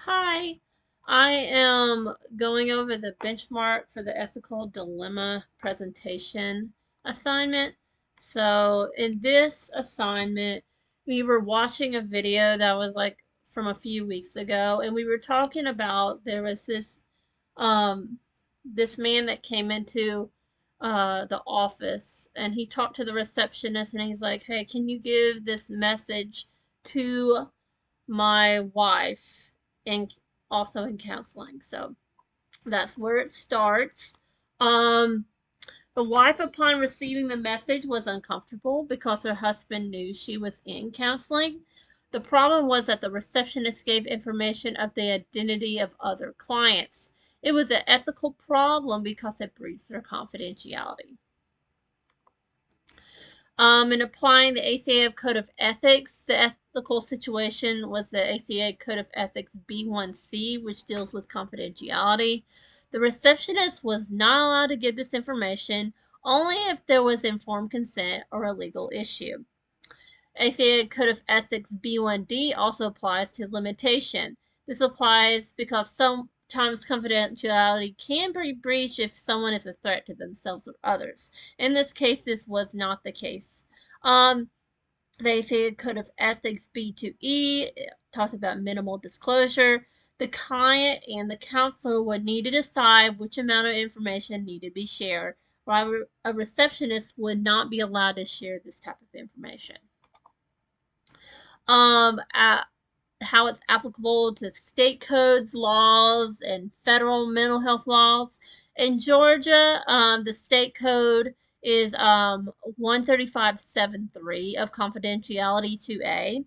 Hi, I am going over the benchmark for the ethical dilemma presentation assignment. So, in this assignment, we were watching a video that was like from a few weeks ago, and we were talking about there was um this man that came into the office, and he talked to the receptionist, and he's like, "Hey, can you give this message to my wife and also in counseling?" So that's where it starts. Um, the wife, upon receiving the message, was uncomfortable because her husband knew she was in counseling. The problem was that the receptionist gave information of the identity of other clients. It was an ethical problem because it breached their confidentiality. In applying the ACA Code of Ethics, the ethical situation was the ACA Code of Ethics B1C, which deals with confidentiality. The receptionist was not allowed to give this information only if there was informed consent or a legal issue. ACA Code of Ethics B1D also applies to limitation. This applies because sometimes confidentiality can be breached if someone is a threat to themselves or others. In this case, this was not the case. Um, the ACA Code of Ethics B2E talks about minimal disclosure. The client and the counselor would need to decide which amount of information needed to be shared, while a receptionist would not be allowed to share this type of information. How it's applicable to state codes, laws, and federal mental health laws. In Georgia, the state code is 135.73 of confidentiality 2A.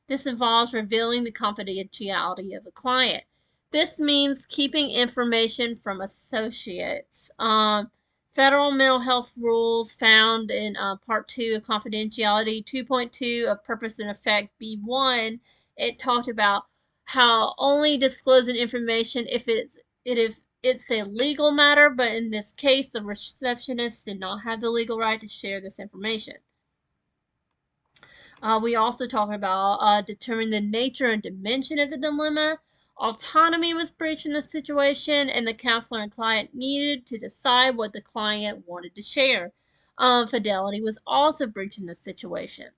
This involves revealing the confidentiality of a client. This means keeping information from associates. Federal mental health rules found in Part 2 of Confidentiality 2.2 of Purpose and Effect B1, it talked about how only disclosing information if it's a legal matter, but in this case, the receptionist did not have the legal right to share this information. We also talk about determining the nature and dimension of the dilemma. Autonomy was breached in the situation, and the counselor and client needed to decide what the client wanted to share. Fidelity was also breached in the situation.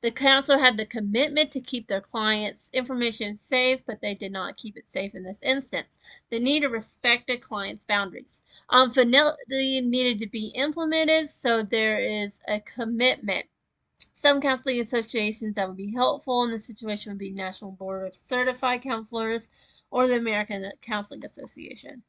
The counselor had the commitment to keep their client's information safe, but they did not keep it safe in this instance. They need to respect the client's boundaries. Fidelity needed to be implemented, so there is a commitment. Some counseling associations that would be helpful in this situation would be National Board of Certified Counselors or the American Counseling Association.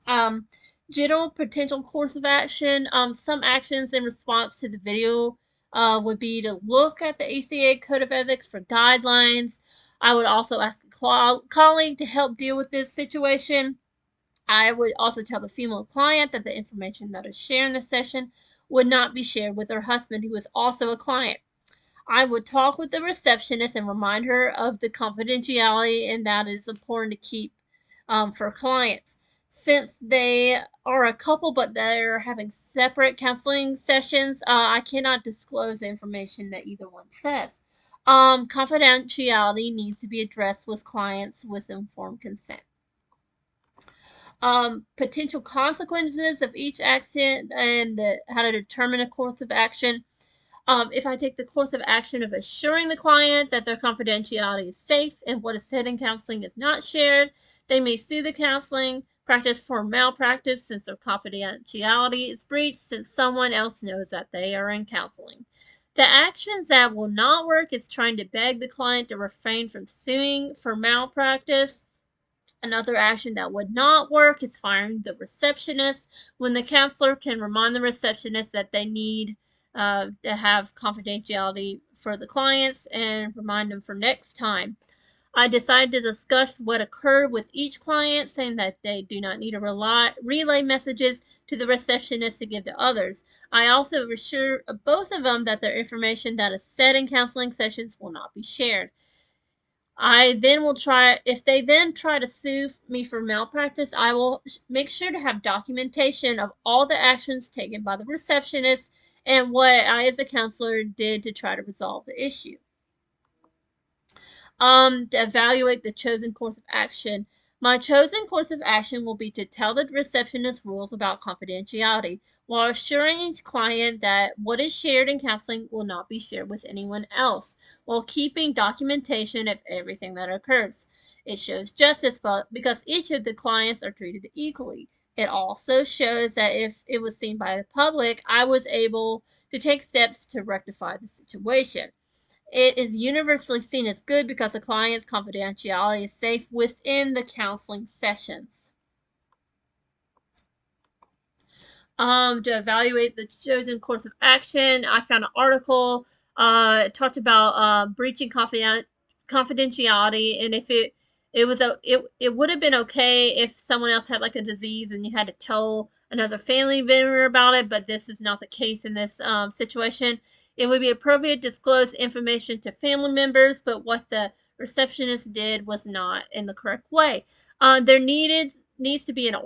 Um, General potential course of action. Some actions in response to the video would be to look at the ACA Code of Ethics for guidelines. I would also ask a colleague to help deal with this situation. I would also tell the female client that the information that is shared in the session would not be shared with her husband, who is also a client. I would talk with the receptionist and remind her of the confidentiality, and that is important to keep for clients. Since they are a couple but they're having separate counseling sessions, I cannot disclose the information that either one says. Confidentiality needs to be addressed with clients with informed consent. Potential consequences of each action and how to determine a course of action. If I take the course of action of assuring the client that their confidentiality is safe and what is said in counseling is not shared, they may sue the counseling practice for malpractice since their confidentiality is breached since someone else knows that they are in counseling. The actions that will not work is trying to beg the client to refrain from suing for malpractice. Another action that would not work is firing the receptionist when the counselor can remind the receptionist that they need to have confidentiality for the clients and remind them for next time. I decided to discuss what occurred with each client, saying that they do not need to relay messages to the receptionist to give to others. I also assure both of them that their information that is said in counseling sessions will not be shared. I then will try, if they then try to sue me for malpractice, I will make sure to have documentation of all the actions taken by the receptionist and what I, as a counselor, did to try to resolve the issue. To evaluate the chosen course of action. My chosen course of action will be to tell the receptionist rules about confidentiality while assuring each client that what is shared in counseling will not be shared with anyone else, while keeping documentation of everything that occurs. It shows justice because each of the clients are treated equally. It also shows that if it was seen by the public, I was able to take steps to rectify the situation. It is universally seen as good because the client's confidentiality is safe within the counseling sessions. To evaluate the chosen course of action, I found an article. It talked about breaching confidentiality, and if it was it would have been okay if someone else had like a disease and you had to tell another family member about it, but this is not the case in this situation. It would be appropriate to disclose information to family members, but what the receptionist did was not in the correct way. There needs to be an